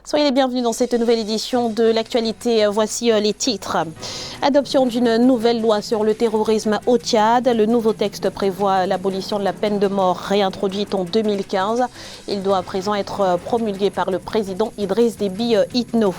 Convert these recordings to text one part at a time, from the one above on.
Soyez les bienvenus dans cette nouvelle édition de l'actualité. Voici les titres. Adoption d'une nouvelle loi sur le terrorisme au Tchad. Le nouveau texte prévoit l'abolition de la peine de mort réintroduite en 2015. Il doit à présent être promulgué par le président Idriss Déby Itno.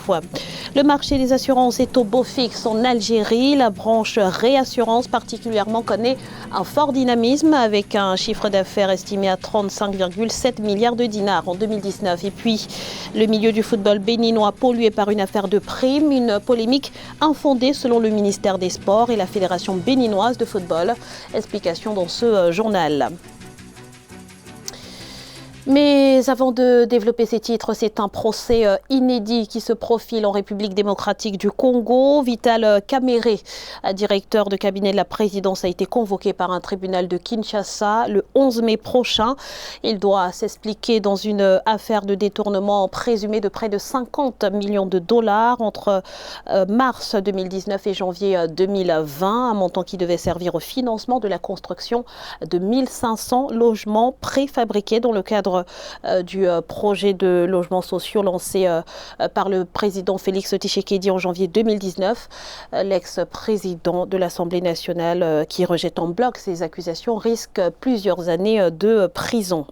Le marché des assurances est au beau fixe en Algérie. La branche réassurance particulièrement connaît un fort dynamisme avec un chiffre d'affaires estimé à 35,7 milliards de dinars en 2019. Et puis, le milieu du football béninois pollué par une affaire de primes, une polémique infondée selon le ministère des Sports et la Fédération béninoise de football. Explication dans ce journal. Mais avant de développer ces titres, c'est un procès inédit qui se profile en République démocratique du Congo. Vital Kamerhe, directeur de cabinet de la présidence, a été convoqué par un tribunal de Kinshasa le 11 mai prochain. Il doit s'expliquer dans une affaire de détournement présumé de près de 50 millions de dollars entre mars 2019 et janvier 2020, un montant qui devait servir au financement de la construction de 1500 logements préfabriqués dans le cadre du projet de logements sociaux lancé par le président Félix Tshisekedi en janvier 2019. L'ex-président de l'Assemblée nationale qui rejette en bloc ces accusations risque plusieurs années de prison.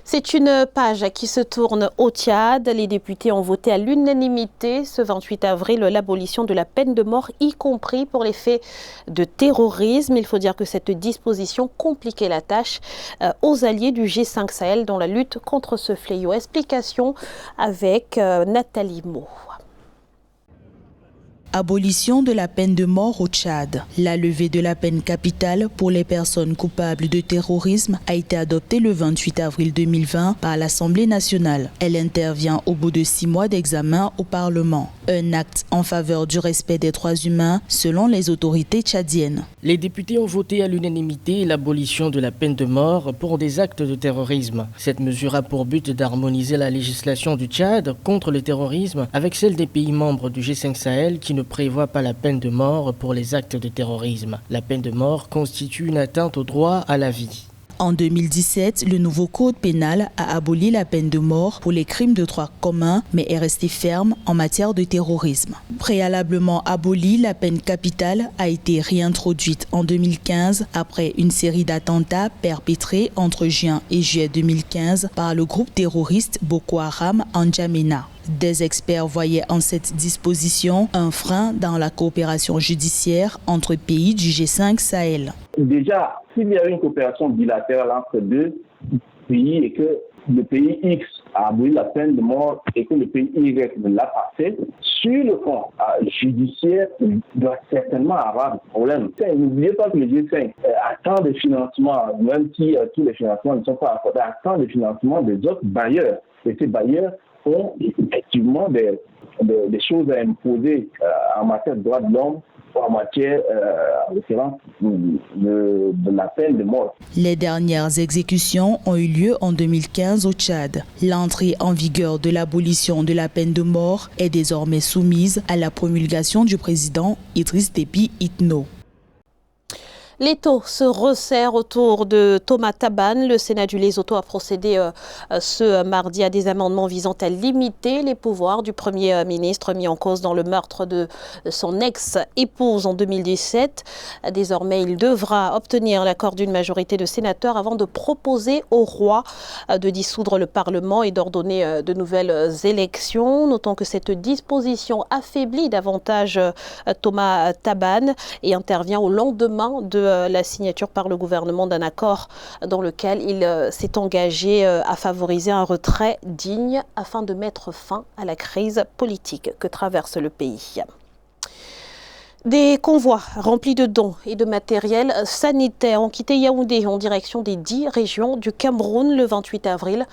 C'est une page qui se tourne au Tchad. Les députés ont voté à l'unanimité ce 28 avril l'abolition de la peine de mort, y compris pour les faits de terrorisme. Il faut dire que cette disposition compliquait la tâche aux alliés du G5 Sahel dans la lutte contre ce fléau. Explication avec Nathalie Mo. Abolition de la peine de mort au Tchad. La levée de la peine capitale pour les personnes coupables de terrorisme a été adoptée le 28 avril 2020 par l'Assemblée nationale. Elle intervient au bout de 6 mois d'examen au Parlement. Un acte en faveur du respect des droits humains selon les autorités tchadiennes. Les députés ont voté à l'unanimité l'abolition de la peine de mort pour des actes de terrorisme. Cette mesure a pour but d'harmoniser la législation du Tchad contre le terrorisme avec celle des pays membres du G5 Sahel qui ne prévoit pas la peine de mort pour les actes de terrorisme. La peine de mort constitue une atteinte au droit à la vie. En 2017, le nouveau code pénal a aboli la peine de mort pour les crimes de droit commun, mais est resté ferme en matière de terrorisme. Préalablement abolie, la peine capitale a été réintroduite en 2015 après une série d'attentats perpétrés entre juin et juillet 2015 par le groupe terroriste Boko Haram en N'Djamena. Des experts voyaient en cette disposition un frein dans la coopération judiciaire entre pays du G5 Sahel. Déjà, s'il y a une coopération bilatérale entre deux pays et que le pays X a aboli la peine de mort et que le pays Y ne l'a pas fait, sur le plan judiciaire, il doit certainement avoir des problèmes. N'oubliez pas que le G5 attend des financements, même si tous les financements ne sont pas accordés, attend des financements des autres bailleurs. Et ces bailleurs ont effectivement des choses à imposer en matière de droits de l'homme, en matière, en l'occurrence, de la peine de mort. Les dernières exécutions ont eu lieu en 2015 au Tchad. L'entrée en vigueur de l'abolition de la peine de mort est désormais soumise à la promulgation du président Idriss Déby Itno. L'étau se resserre autour de Thomas Taban. Le Sénat du Lesotho a procédé ce mardi à des amendements visant à limiter les pouvoirs du Premier ministre mis en cause dans le meurtre de son ex-épouse en 2017. Désormais, il devra obtenir l'accord d'une majorité de sénateurs avant de proposer au roi de dissoudre le Parlement et d'ordonner de nouvelles élections. Notons que cette disposition affaiblit davantage Thomas Taban et intervient au lendemain de la signature par le gouvernement d'un accord dans lequel il s'est engagé à favoriser un retrait digne afin de mettre fin à la crise politique que traverse le pays. Des convois remplis de dons et de matériel sanitaire ont quitté Yaoundé en direction des 10 régions du Cameroun le 28 avril.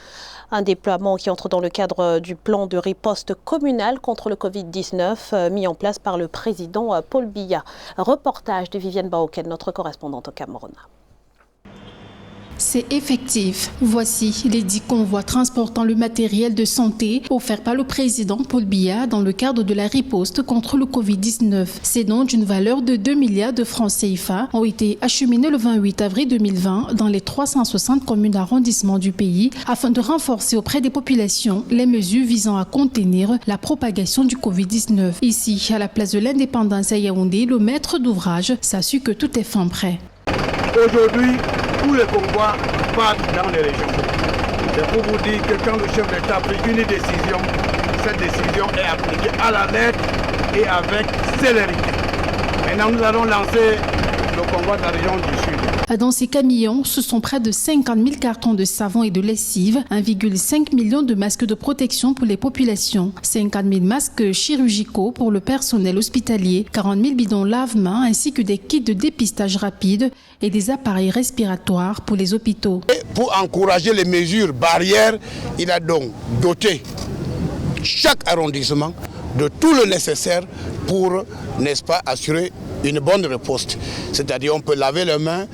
Un déploiement qui entre dans le cadre du plan de riposte communal contre le Covid-19 mis en place par le président Paul Biya. Reportage de Viviane Baoken, notre correspondante au Cameroun. c'est effectif. Voici les 10 convois transportant le matériel de santé offert par le président Paul Biya dans le cadre de la riposte contre le Covid-19. Ces dons d'une valeur de 2 milliards de francs CFA ont été acheminés le 28 avril 2020 dans les 360 communes d'arrondissement du pays afin de renforcer auprès des populations les mesures visant à contenir la propagation du Covid-19. Ici, à la place de l'Indépendance à Yaoundé, le maître d'ouvrage s'assure que tout est fin prêt. Aujourd'hui, tous les convois partent dans les régions. C'est pour vous dire que quand le chef d'État a pris une décision, cette décision est appliquée à la lettre et avec célérité. Maintenant, nous allons lancer le convoi de la région du Sud. Dans ces camions, ce sont près de 50 000 cartons de savon et de lessive, 1,5 million de masques de protection pour les populations, 50 000 masques chirurgicaux pour le personnel hospitalier, 40 000 bidons lave-mains ainsi que des kits de dépistage rapide et des appareils respiratoires pour les hôpitaux. Et pour encourager les mesures barrières, il a donc doté chaque arrondissement de tout le nécessaire pour, n'est-ce pas, assurer une bonne riposte. C'est-à-dire on peut laver les mains,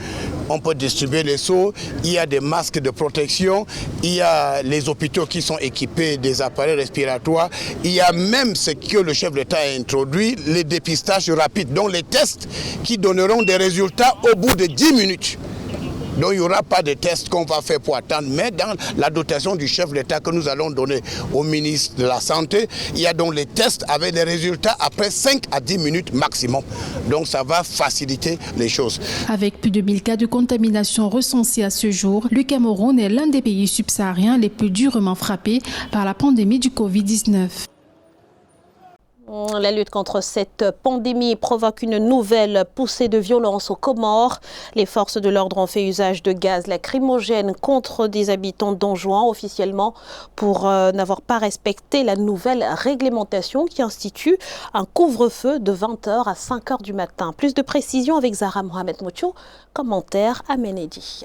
on peut distribuer les seaux, il y a des masques de protection, il y a les hôpitaux qui sont équipés des appareils respiratoires, il y a même ce que le chef d'État a introduit, les dépistages rapides, donc les tests qui donneront des résultats au bout de 10 minutes. Donc il n'y aura pas de tests qu'on va faire pour attendre, mais dans la dotation du chef d'État que nous allons donner au ministre de la Santé, il y a donc les tests avec les résultats après 5 à 10 minutes maximum. Donc ça va faciliter les choses. Avec plus de 1000 cas de contamination recensés à ce jour, le Cameroun est l'un des pays subsahariens les plus durement frappés par la pandémie du Covid-19. La lutte contre cette pandémie provoque une nouvelle poussée de violence aux Comores. Les forces de l'ordre ont fait usage de gaz lacrymogène contre des habitants d'Anjouan officiellement pour n'avoir pas respecté la nouvelle réglementation qui institue un couvre-feu de 20h à 5h du matin. Plus de précisions avec Zahra Mohamed Moutio, commentaire à Menedi.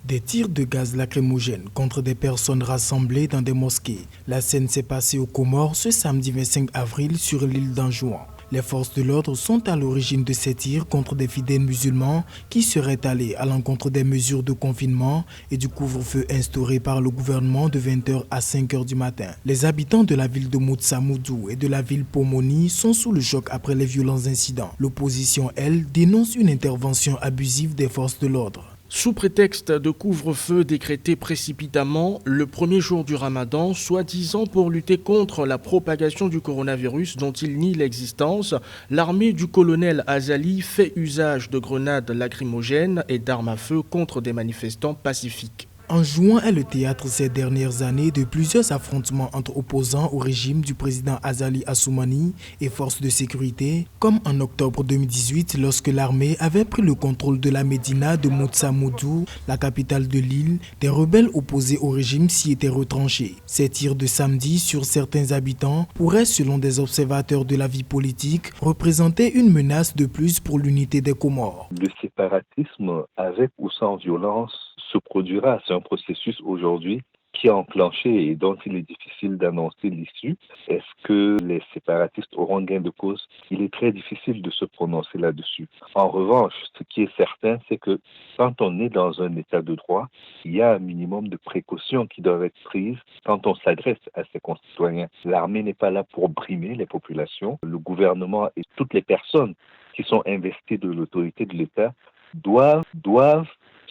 Des tirs de gaz lacrymogène contre des personnes rassemblées dans des mosquées. La scène s'est passée aux Comores ce samedi 25 avril sur l'île d'Anjouan. Les forces de l'ordre sont à l'origine de ces tirs contre des fidèles musulmans qui seraient allés à l'encontre des mesures de confinement et du couvre-feu instauré par le gouvernement de 20h à 5h du matin. Les habitants de la ville de Moutsamoudou et de la ville Pomoni sont sous le choc après les violents incidents. L'opposition, elle, dénonce une intervention abusive des forces de l'ordre. Sous prétexte de couvre-feu décrété précipitamment le premier jour du Ramadan, soi-disant pour lutter contre la propagation du coronavirus dont il nie l'existence, l'armée du colonel Azali fait usage de grenades lacrymogènes et d'armes à feu contre des manifestants pacifiques. Anjouan est le théâtre ces dernières années de plusieurs affrontements entre opposants au régime du président Azali Assoumani et forces de sécurité, comme en octobre 2018 lorsque l'armée avait pris le contrôle de la médina de Moutsamoudou, la capitale de l'île. Des rebelles opposés au régime s'y étaient retranchés. Ces tirs de samedi sur certains habitants pourraient, selon des observateurs de la vie politique, représenter une menace de plus pour l'unité des Comores. Le séparatisme, avec ou sans violence, se produira. C'est un processus aujourd'hui qui est enclenché et dont il est difficile d'annoncer l'issue. Est-ce que les séparatistes auront gain de cause? Il est très difficile de se prononcer là-dessus. En revanche, ce qui est certain, c'est que quand on est dans un état de droit, il y a un minimum de précautions qui doivent être prises quand on s'adresse à ses concitoyens. L'armée n'est pas là pour brimer les populations. Le gouvernement et toutes les personnes qui sont investies de l'autorité de l'État doivent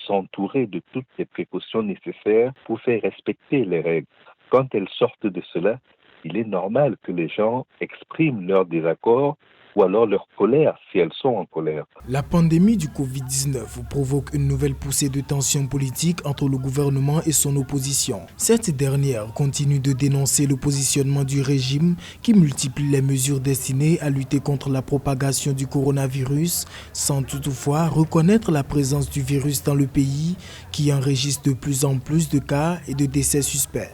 s'entourer de toutes les précautions nécessaires pour faire respecter les règles. Quand elles sortent de cela, il est normal que les gens expriment leur désaccord ou alors leur colère, si elles sont en colère. La pandémie du Covid-19 provoque une nouvelle poussée de tensions politiques entre le gouvernement et son opposition. Cette dernière continue de dénoncer le positionnement du régime qui multiplie les mesures destinées à lutter contre la propagation du coronavirus, sans toutefois reconnaître la présence du virus dans le pays qui enregistre de plus en plus de cas et de décès suspects.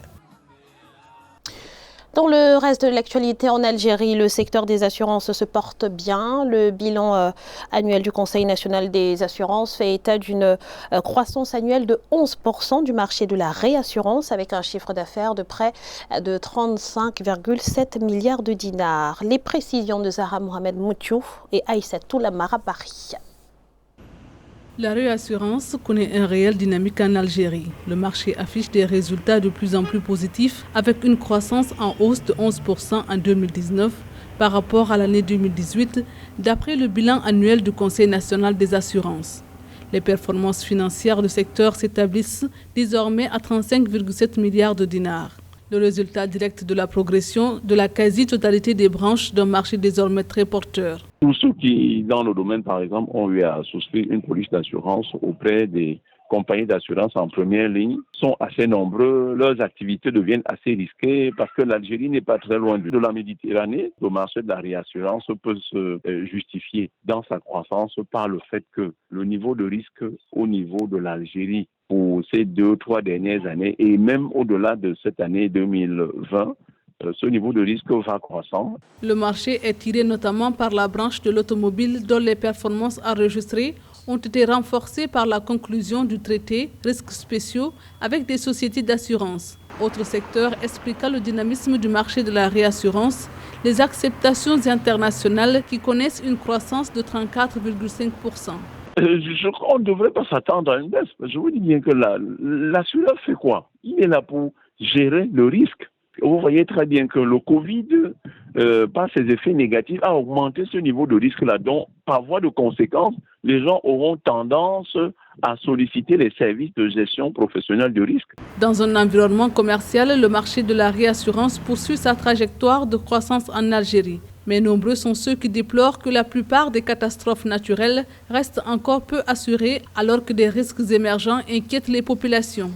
Dans le reste de l'actualité en Algérie, le secteur des assurances se porte bien. Le bilan annuel du Conseil national des assurances fait état d'une croissance annuelle de 11% du marché de la réassurance avec un chiffre d'affaires de près de 35,7 milliards de dinars. Les précisions de Zahra Mohamed Moutio et Aïssatou Lamara Paris. La réassurance connaît un réel dynamique en Algérie. Le marché affiche des résultats de plus en plus positifs avec une croissance en hausse de 11% en 2019 par rapport à l'année 2018, d'après le bilan annuel du Conseil national des assurances. Les performances financières du secteur s'établissent désormais à 35,7 milliards de dinars. Le résultat direct de la progression de la quasi-totalité des branches d'un marché désormais très porteur. Tous ceux qui, dans le domaine, par exemple, ont eu à souscrire une police d'assurance auprès des compagnies d'assurance en première ligne sont assez nombreux. Leurs activités deviennent assez risquées parce que l'Algérie n'est pas très loin de la Méditerranée. Le marché de la réassurance peut se justifier dans sa croissance par le fait que le niveau de risque au niveau de l'Algérie pour ces 2-3 dernières années et même au-delà de cette année 2020, ce niveau de risque va croissant. Le marché est tiré notamment par la branche de l'automobile dont les performances enregistrées ont été renforcées par la conclusion du traité risques spéciaux avec des sociétés d'assurance. Autre secteur expliquant le dynamisme du marché de la réassurance, les acceptations internationales qui connaissent une croissance de 34,5%. Je crois qu'on ne devrait pas s'attendre à une baisse. Je vous dis bien que l'assureur fait quoi? Il est là pour gérer le risque. Vous voyez très bien que le Covid, par ses effets négatifs, a augmenté ce niveau de risque-là. Donc, par voie de conséquence, les gens auront tendance à solliciter les services de gestion professionnelle du risque. Dans un environnement commercial, le marché de la réassurance poursuit sa trajectoire de croissance en Algérie. Mais nombreux sont ceux qui déplorent que la plupart des catastrophes naturelles restent encore peu assurées alors que des risques émergents inquiètent les populations.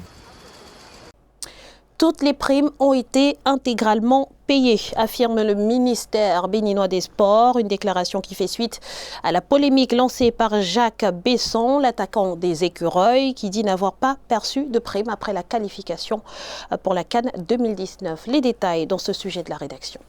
Toutes les primes ont été intégralement payées, affirme le ministère béninois des Sports. Une déclaration qui fait suite à la polémique lancée par Jacques Besson, l'attaquant des Écureuils, qui dit n'avoir pas perçu de prime après la qualification pour la CAN 2019. Les détails dans ce sujet de la rédaction.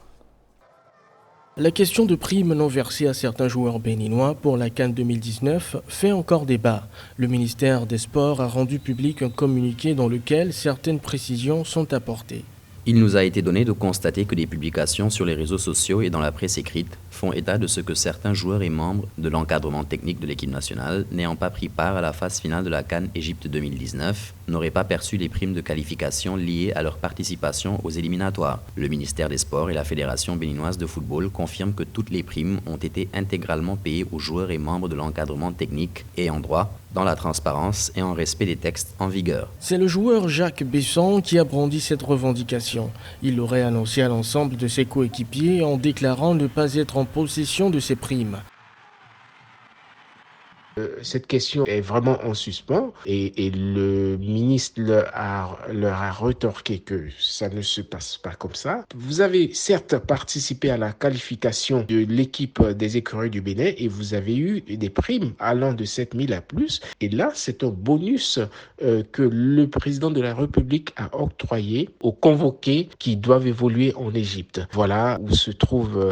La question de primes non versées à certains joueurs béninois pour la CAN 2019 fait encore débat. Le ministère des Sports a rendu public un communiqué dans lequel certaines précisions sont apportées. Il nous a été donné de constater que des publications sur les réseaux sociaux et dans la presse écrite font état de ce que certains joueurs et membres de l'encadrement technique de l'équipe nationale, n'ayant pas pris part à la phase finale de la CAN Égypte 2019, n'auraient pas perçu les primes de qualification liées à leur participation aux éliminatoires. Le ministère des Sports et la Fédération béninoise de football confirment que toutes les primes ont été intégralement payées aux joueurs et membres de l'encadrement technique et en droit, dans la transparence et en respect des textes en vigueur. C'est le joueur Jacques Besson qui a brandi cette revendication. Il l'aurait annoncé à l'ensemble de ses coéquipiers en déclarant ne pas être en possession de ses primes. Cette question est vraiment en suspens et le ministre leur a rétorqué que ça ne se passe pas comme ça. Vous avez certes participé à la qualification de l'équipe des Écureuils du Bénin et vous avez eu des primes allant de 7 000 à plus. Et là, c'est un bonus que le président de la République a octroyé aux convoqués qui doivent évoluer en Égypte. Voilà où se trouve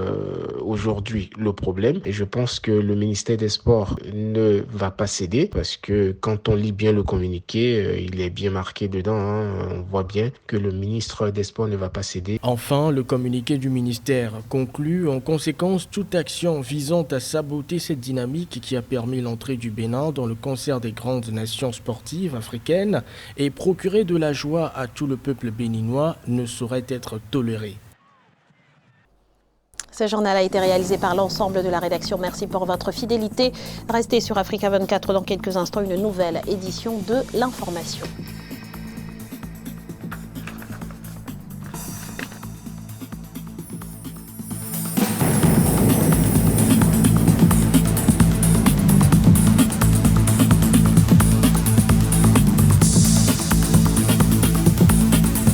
aujourd'hui le problème. Et je pense que le ministère des Sports ne va pas céder parce que quand on lit bien le communiqué, il est bien marqué dedans. On voit bien que le ministre des Sports ne va pas céder. Enfin, le communiqué du ministère conclut en conséquence toute action visant à saboter cette dynamique qui a permis l'entrée du Bénin dans le concert des grandes nations sportives africaines et procurer de la joie à tout le peuple béninois ne saurait être toléré. Ce journal a été réalisé par l'ensemble de la rédaction. Merci pour votre fidélité. Restez sur Africa 24 dans quelques instants, une nouvelle édition de l'information.